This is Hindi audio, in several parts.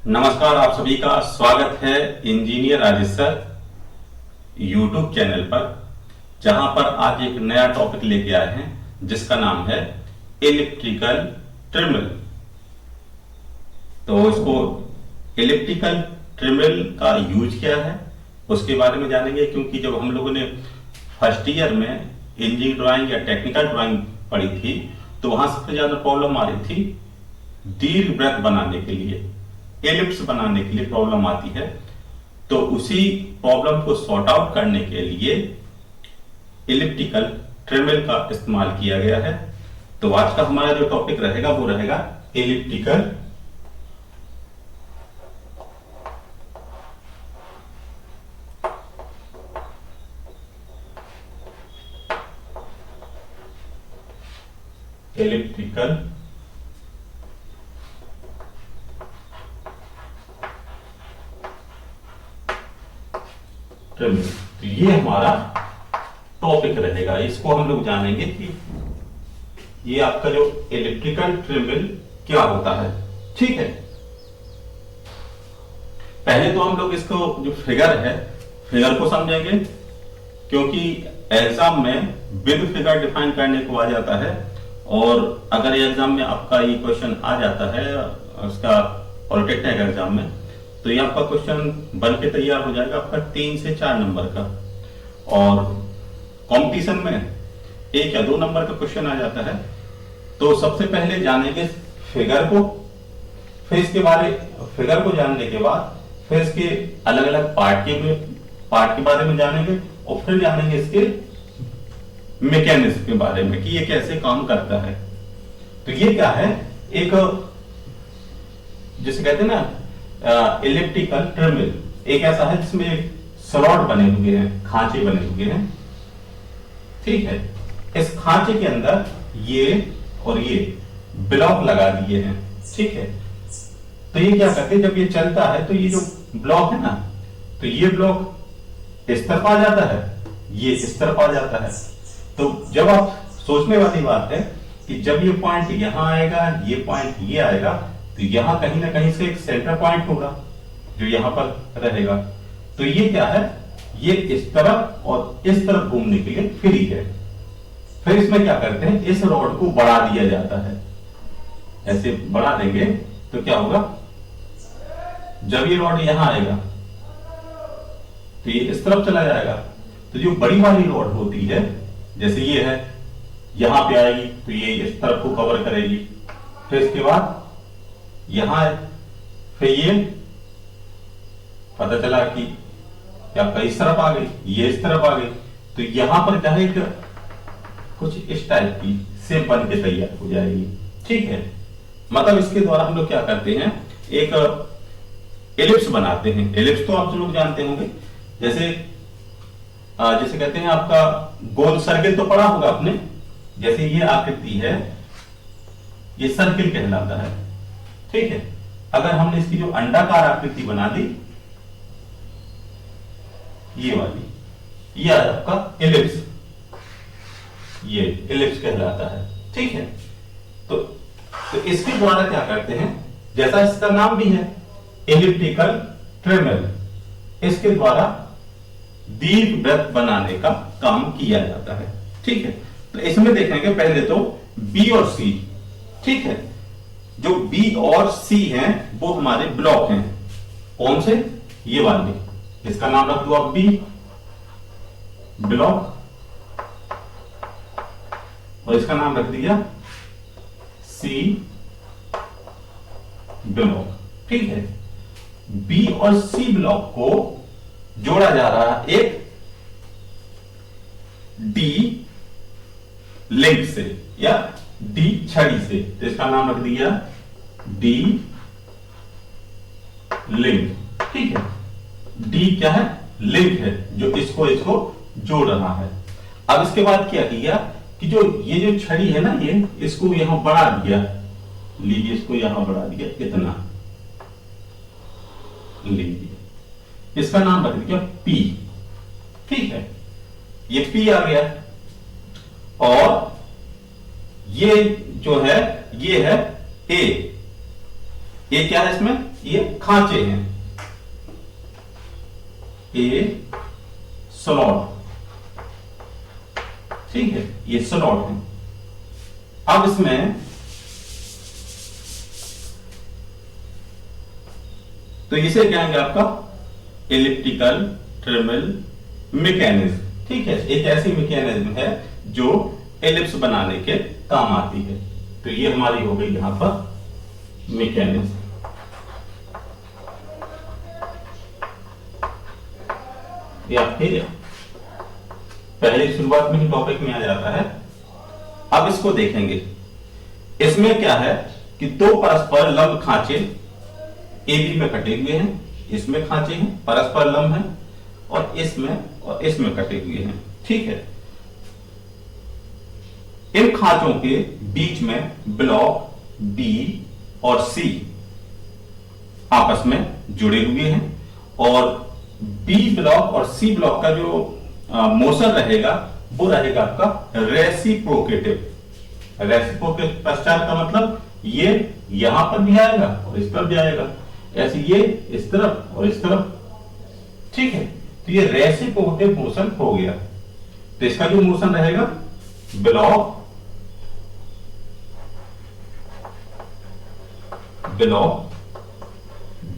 नमस्कार, आप सभी का स्वागत है engineer Rajesh sir YouTube channel पर, जहां पर आज एक नया टॉपिक लेके आए हैं जिसका नाम है इलेक्ट्रिकल ट्रिमल। तो इसको इलेक्ट्रिकल ट्रिमल का यूज क्या है उसके बारे में जानेंगे, क्योंकि जब हम लोगों ने फर्स्ट ईयर में इंजीनियरिंग ड्राइंग या टेक्निकल ड्राइंग पढ़ी थी तो वहां सबसे ज्यादा प्रॉब्लम आ रही थी दीर्घवृत्त बनाने के लिए, एलिप्स बनाने के लिए प्रॉब्लम आती है। तो उसी प्रॉब्लम को सॉर्ट आउट करने के लिए इलिप्टिकल ट्रिमल का इस्तेमाल किया गया है। तो आज का हमारा जो टॉपिक रहेगा वो रहेगा इलिप्टिकल इलिप्टिकल ट्रिमल। तो ये हमारा टॉपिक रहेगा। इसको हम लोग जानेंगे कि ये आपका जो इलेक्ट्रिकल ट्रिमल क्या होता है। ठीक है, पहले तो हम लोग इसको जो फिगर है फिगर को समझेंगे, क्योंकि एग्जाम में विद फिगर डिफाइन करने को आ जाता है। और अगर एग्जाम में आपका ये क्वेश्चन आ जाता है उसका पॉलिटेक्निक एग्जाम में, तो ये आपका क्वेश्चन बन के तैयार हो जाएगा आपका 3 से 4 नंबर का। और कंपटीशन में 1 या 2 नंबर का क्वेश्चन आ जाता है। तो सबसे पहले जानेंगे फिगर को, फिर इसके बारे फिगर को जानने के बाद फिर इसके अलग अलग पार्ट के बारे में जानेंगे, और फिर जानेंगे इसके मैकेनिज्म के बारे में कि ये कैसे काम करता है। तो ये क्या है, एक जिसे कहते हैं ना इलेक्ट्रिकल ट्रिमल, एक ऐसा है जिसमें स्लॉट बने हुए हैं, खांचे बने हुए हैं। ठीक है, इस खांचे के अंदर ये और ये ब्लॉक लगा दिए हैं। ठीक है, तो ये क्या करते हैं, जब ये चलता है तो ये जो ब्लॉक है ना, तो ये ब्लॉक इस तरफ आ जाता है, ये इस तरफ आ जाता है। तो जब आप सोचने वाली बात है कि जब ये पॉइंट यहां आएगा, ये पॉइंट ये आएगा, तो यहां कहीं ना कहीं से एक सेंटर पॉइंट होगा जो यहां पर रहेगा। तो ये क्या है, ये इस तरफ और इस तरफ घूमने के लिए फ्री है। फिर इसमें क्या करते हैं, इस रॉड को बढ़ा दिया जाता है। ऐसे बढ़ा देंगे तो क्या होगा, जब ये रॉड यहां आएगा तो ये इस तरफ चला जाएगा। तो जो बड़ी वाली रॉड होती है, जैसे ये है, यहां पे आएगी तो ये इस तरफ को कवर करेगी। फिर इसके बाद यहां है, फिर ये पता चला कि आपका इस तरफ आ गई, ये इस तरफ आ गई। तो यहां पर डायरेक्ट कुछ इस टाइप की शेप बन के तैयार हो जाएगी। ठीक है, मतलब इसके द्वारा हम लोग क्या करते हैं, एक एलिप्स बनाते हैं। एलिप्स तो आप लोग जानते होंगे, जैसे जैसे कहते हैं आपका गोल सर्किल तो पढ़ा होगा आपने। जैसे ये आकृति है, ये सर्किल कहलाता है। ठीक है, अगर हमने इसकी जो अंडाकार आकृति बना दी, ये वाली, ये आपका एलिप्स, ये एलिप्स कहलाता है। ठीक है, तो इसके द्वारा क्या करते हैं, जैसा इसका नाम भी है इलिप्टिकल ट्रिमल, इसके द्वारा दीर्घवृत्त बनाने का काम किया जाता है। ठीक है, तो इसमें देखेंगे पहले तो बी और सी। ठीक है, जो बी और सी हैं वो हमारे ब्लॉक हैं। कौन से, ये वाले, इसका नाम रख दो आप बी ब्लॉक, और इसका नाम रख दिया सी ब्लॉक। ठीक है, बी और सी ब्लॉक को जोड़ा जा रहा है एक डी लिंक से या डी छड़ी से। तो इसका नाम रख दिया डी लिंक। ठीक है, डी क्या है, लिंक है जो इसको जोड़ रहा है। अब इसके बाद क्या किया कि जो ये जो छड़ी है ना, ये इसको यहां बढ़ा दिया, लीजिए इसको यहां बढ़ा दिया, इतना लीजिए, इसका नाम रख दिया पी। ठीक है, ये पी आ गया, और ये जो है ये है ए, ये क्या है इसमें, ये खांचे हैं, ये स्लॉट, ठीक है, ये स्लॉट है। अब इसमें तो इसे कहेंगे आपका एलिप्टिकल ट्रेमल मैकेनिज्म, ठीक है। एक ऐसी मैकेनिज्म है जो एलिप्स बनाने के काम आती है। तो ये हमारी हो गई यहां पर मैकेनिज्म। ये आपके पहले शुरुआत में ही टॉपिक में आ जाता है। अब इसको देखेंगे, इसमें क्या है कि दो परस्पर लंब खांचे ए बी में कटे हुए हैं, इसमें खांचे हैं परस्पर लंब है, और इसमें कटे हुए हैं, ठीक है। इन खांचों के बीच में ब्लॉक बी और सी आपस में जुड़े हुए हैं, और बी ब्लॉक और सी ब्लॉक का जो मोशन रहेगा वो रहेगा आपका रेसिप्रोकेटिव। रेसिप्रोकेटिव पश्चात का मतलब ये यहां पर भी आएगा और इस तरफ भी आएगा, ऐसे ये इस तरफ और इस तरफ, ठीक है। तो ये रेसिप्रोकेटिव मोशन हो गया। तो इसका जो मोशन रहेगा ब्लॉक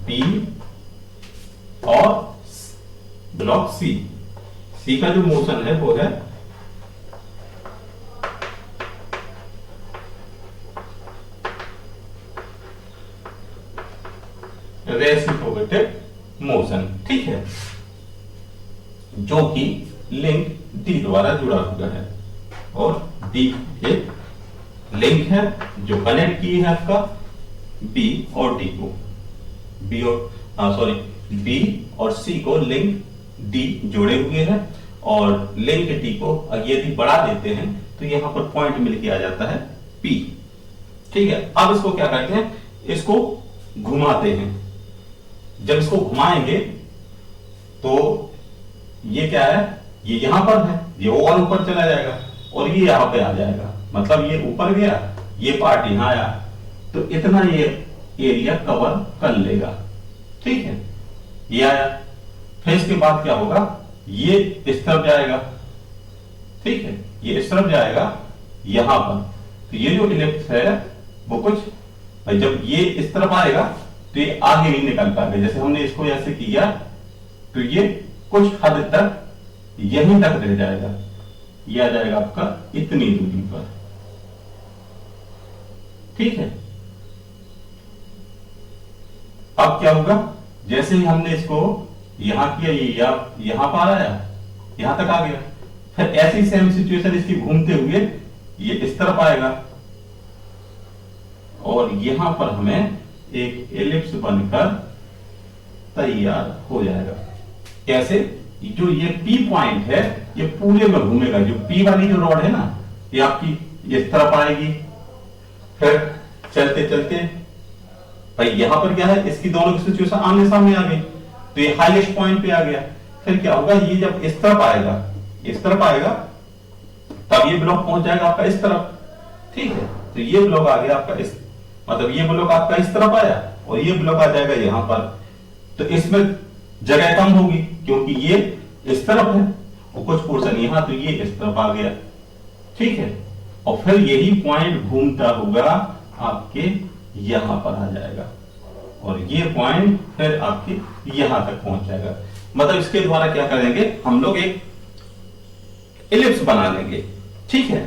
बी और ब्लॉक सी का जो मोशन है वो है रेसिप्रोकेटिव मोशन, ठीक है, जो कि लिंक डी द्वारा जुड़ा हुआ है। और डी एक लिंक है जो कनेक्ट की है आपका बी और डी को, बी और सी को लिंक डी जोड़े हुए हैं, और लिंक डी को यदि बढ़ा देते हैं तो यहां पर पॉइंट मिलके आ जाता है पी, ठीक है। अब इसको क्या करते हैं, इसको घुमाते हैं। जब इसको घुमाएंगे तो ये क्या है, ये यहां पर है, ये और ऊपर चला जाएगा और ये यहां पे आ जाएगा, मतलब ये ऊपर गया, ये पार्ट यहां आया, तो इतना ये एरिया कवर कर लेगा, ठीक है। ये आया, फिर इसके बाद क्या होगा, ये इस तरफ जाएगा, ठीक है, ये इस तरफ जाएगा यहां पर। तो ये जो इलिप्स है वो कुछ, जब ये इस तरफ आएगा तो ये आगे नहीं निकल पाएगा। जैसे हमने इसको ऐसे किया तो ये कुछ हद तक यहीं तक रह जाएगा, ये आ जाएगा आपका इतनी दूरी पर, ठीक है। अब क्या होगा, जैसे ही हमने इसको यहां किया, ये यहां पर आया, यहां तक आ गया, फिर ऐसी सेम सिचुएशन इसकी घूमते हुए ये इस तरफ आएगा और यहां पर हमें एक एलिप्स बनकर तैयार हो जाएगा। कैसे, जो ये पी पॉइंट है ये पूरे में घूमेगा। जो पी वाली जो रॉड है ना, ये आपकी इस तरफ आएगी, फिर चलते चलते भाई यहां पर क्या है, इसकी दोनों की सिचुएशन आमने सामने आ गई, तो ये हाईएस्ट पॉइंट पे आ गया। फिर क्या होगा, ये जब इस तरफ आएगा तब ये ब्लॉक पहुंच जाएगा आपका इस तरफ, ठीक है। तो ये ब्लॉक आ गया आपका इस, मतलब ये ब्लॉक आपका इस तरफ आया और ये ब्लॉक आ जाएगा यहां पर। तो इसमें जगह कम होगी क्योंकि ये इस तरफ है और कुछ पोर्शन यहां, तो ये इस तरफ आ गया, ठीक है। और फिर यही पॉइंट घूमता हुआ आपके यहां पर आ जाएगा और ये पॉइंट फिर आपके यहां तक पहुंच जाएगा। मतलब इसके द्वारा क्या करेंगे, हम लोग एक इलिप्स बना लेंगे, ठीक है।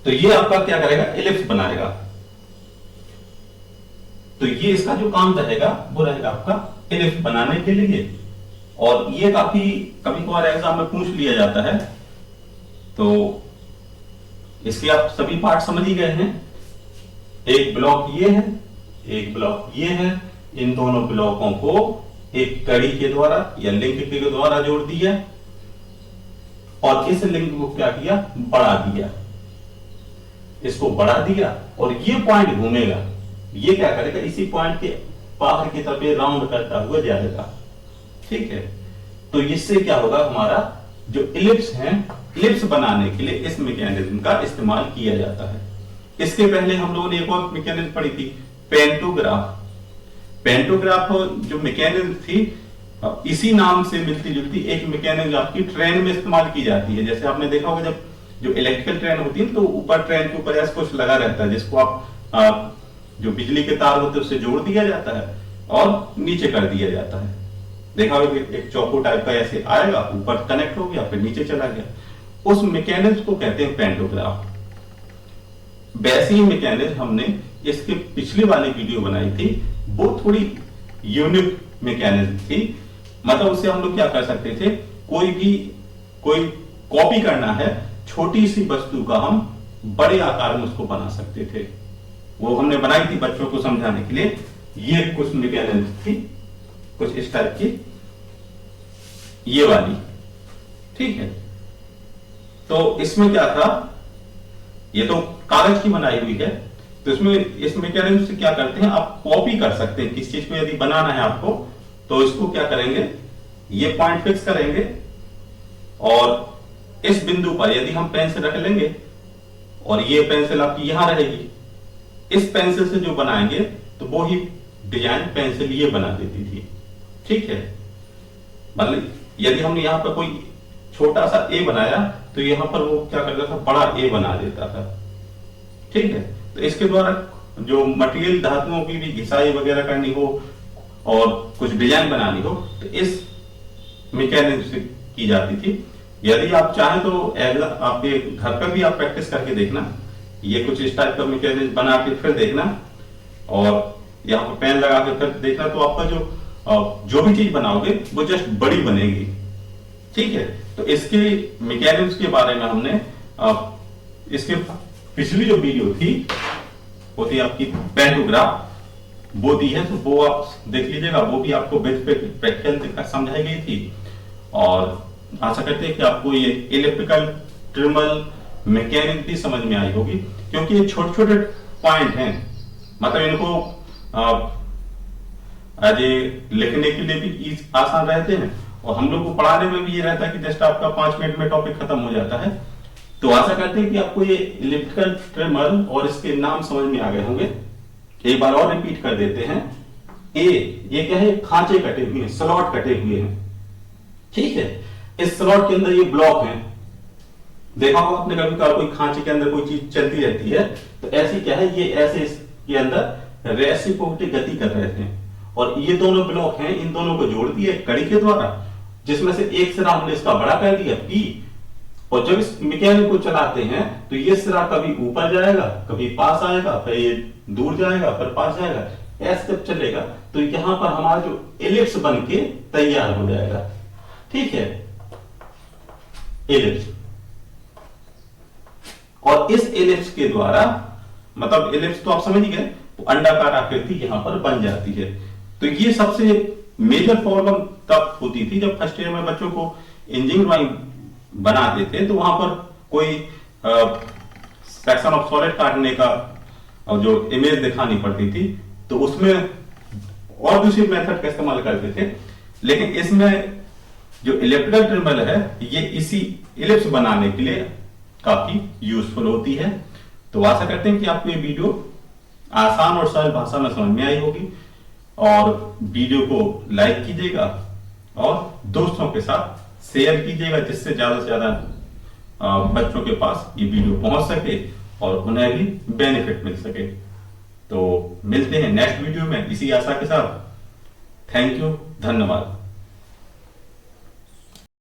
तो ये आपका क्या करेगा, इलिप्स बनाएगा। तो ये इसका जो काम रहेगा वो रहेगा आपका इलिप्स बनाने के लिए। और ये काफी कभी कभार एग्जाम में पूछ लिया जाता है, तो इसके आप सभी पार्ट समझ ही गए हैं। एक ब्लॉक ये है, एक ब्लॉक ये है, इन दोनों ब्लॉकों को एक कड़ी के द्वारा या लिंक के द्वारा जोड़ दिया और इस लिंक को क्या किया, बढ़ा दिया, इसको बढ़ा दिया और ये पॉइंट घूमेगा। ये क्या करेगा, इसी पॉइंट के बाहर की तरफ राउंड करता हुआ जाएगा, ठीक है। तो इससे क्या होगा, हमारा जो इलिप्स है, इलिप्स बनाने के लिए इस मैकेनिज्म का इस्तेमाल किया जाता है। इसके पहले हम लोगों ने एक और मैकेनिज्म पढ़ी थी, पेंटोग्राफ। पेंटोग्राफ जो मैकेनिज्म थी, इसी नाम से मिलती जुलती एक मैकेनिज्म आपकी ट्रेन में इस्तेमाल की जाती है। जैसे आपने देखा होगा जब जो इलेक्ट्रिकल ट्रेन होती है तो ऊपर ट्रेन के ऊपर ऐसा कुछ लगा रहता है जिसको आप जो बिजली के तार होते हैं उससे जोड़ दिया जाता है और नीचे कर दिया जाता है। देखा होगा एक चौको टाइप का ऐसे आएगा, ऊपर कनेक्ट हो गया फिर नीचे चला गया, उस मैकेनिज्म को कहते हैं पेंटोग्राफ। वैसे ही मैकेनिज्म हमने इसके पिछले वाली वीडियो बनाई थी, वो थोड़ी यूनिक मैकेनिज्म थी। मतलब उससे हम लोग क्या कर सकते थे, कोई कॉपी करना है छोटी सी वस्तु का, हम बड़े आकार में उसको बना सकते थे। वो हमने बनाई थी बच्चों को समझाने के लिए। ये कुछ मैकेनिज्म थी, कुछ इस टाइप की, ये वाली, ठीक है। तो इसमें क्या था, ये तो कागज की बनाई हुई है, तो इसमें इस मैकेनिज्म से क्या करते हैं, आप कॉपी कर सकते हैं किस चीज को। यदि बनाना है आपको तो इसको क्या करेंगे, ये पॉइंट फिक्स करेंगे और इस बिंदु पर यदि हम पेंसिल रख लेंगे और ये पेंसिल आपकी यहां रहेगी, इस पेंसिल से जो बनाएंगे तो वो ही डिजाइन पेंसिल ये बना देती थी, ठीक है। मतलब यदि हमने यहां पर कोई छोटा सा ए बनाया तो यहां पर वो क्या करता था, बड़ा ए बना देता था, ठीक है। तो इसके द्वारा जो मटेरियल धातुओं की भी घिसाई वगैरह करनी हो और कुछ डिजाइन बनानी हो तो इस मैकेनिज्म से की जाती थी। यदि आप चाहें तो आपके घर पर भी आप प्रैक्टिस करके देखना, ये कुछ इस टाइप का मैकेनिज्म बना के फिर देखना और यहाँ पर पेन लगा के फिर देखना, तो आपका जो भी चीज बनाओगे वो जस्ट बड़ी बनेगी, ठीक है। तो इसके मैकेनिज्म के बारे में हमने इसके पिछली जो वीडियो थी वो थी आपकी पेंटोग्राफ, वो दी है, तो वो आप देख लीजिएगा। वो भी आपको विद प्रैक्टिकल समझाई गई थी और आशा करते हैं कि आपको ये इलेक्ट्रिकल ट्रिमल मैकेनिज्म भी समझ में आई होगी, क्योंकि ये छोटे छोटे पॉइंट हैं। मतलब इनको लिखने के लिए भी आसान रहते हैं और हम लोग को पढ़ाने में भी ये रहता है कि जस्ट आपका 5 मिनट में टॉपिक खत्म हो जाता है। तो आशा करते हैं कि आपको ये इलेक्ट्रिकल ट्रिमल और इसके नाम समझ में आ गए होंगे। एक बार और रिपीट कर देते हैं। ये क्या है, खांचे कटे हुए हैं, स्लॉट कटे हुए हैं, ठीक है। इस स्लॉट के अंदर ये ब्लॉक हैं। देखा होगा आपने कभी कभार कोई खांचे के अंदर कोई चीज चलती रहती है तो ऐसी क्या है, ये ऐसे इसके अंदर रेसिप्रोकेटिव गति कर रहे थे और ये दोनों ब्लॉक हैं, इन दोनों को जोड़ दिया कड़ी के द्वारा, जिसमें से एक सिरा हमने इसका बड़ा कर दिया P, और जब इस मैकेनिज्म को चलाते हैं तो ये सिरा कभी ऊपर जाएगा, कभी पास आएगा, फिर ये दूर जाएगा, फिर पास जाएगा। ऐसे जब चलेगा तो यहां पर हमारा जो एलिप्स बन के तैयार हो जाएगा, ठीक है, एलिप्स। और इस एलिप्स के द्वारा, मतलब एलिप्स तो आप समझ ही गए, तो अंडाकार आकृति यहां पर बन जाती है। तो ये सबसे मेजर प्रॉब्लम तब होती थी जब फर्स्ट ईयर में बच्चों को इंजीनियरिंग ड्राइंग बनाते थे, तो वहां पर कोई सेक्शन ऑफ सॉलिड काटने का और जो इमेज दिखानी पड़ती थी तो उसमें और दूसरी मेथड का इस्तेमाल करते थे। लेकिन इसमें जो इलेक्ट्रिकल ट्रिमल है ये इसी इलिप्स बनाने के लिए काफी यूजफुल होती है। तो आशा करते हैं कि आपको ये वीडियो आसान और सरल भाषा में समझ में आई होगी और वीडियो को लाइक कीजिएगा और दोस्तों के साथ शेयर कीजिएगा, जिससे ज्यादा से ज्यादा बच्चों के पास ये वीडियो पहुंच सके और उन्हें भी बेनिफिट मिल सके। तो मिलते हैं नेक्स्ट वीडियो में इसी आशा के साथ। थैंक यू, धन्यवाद।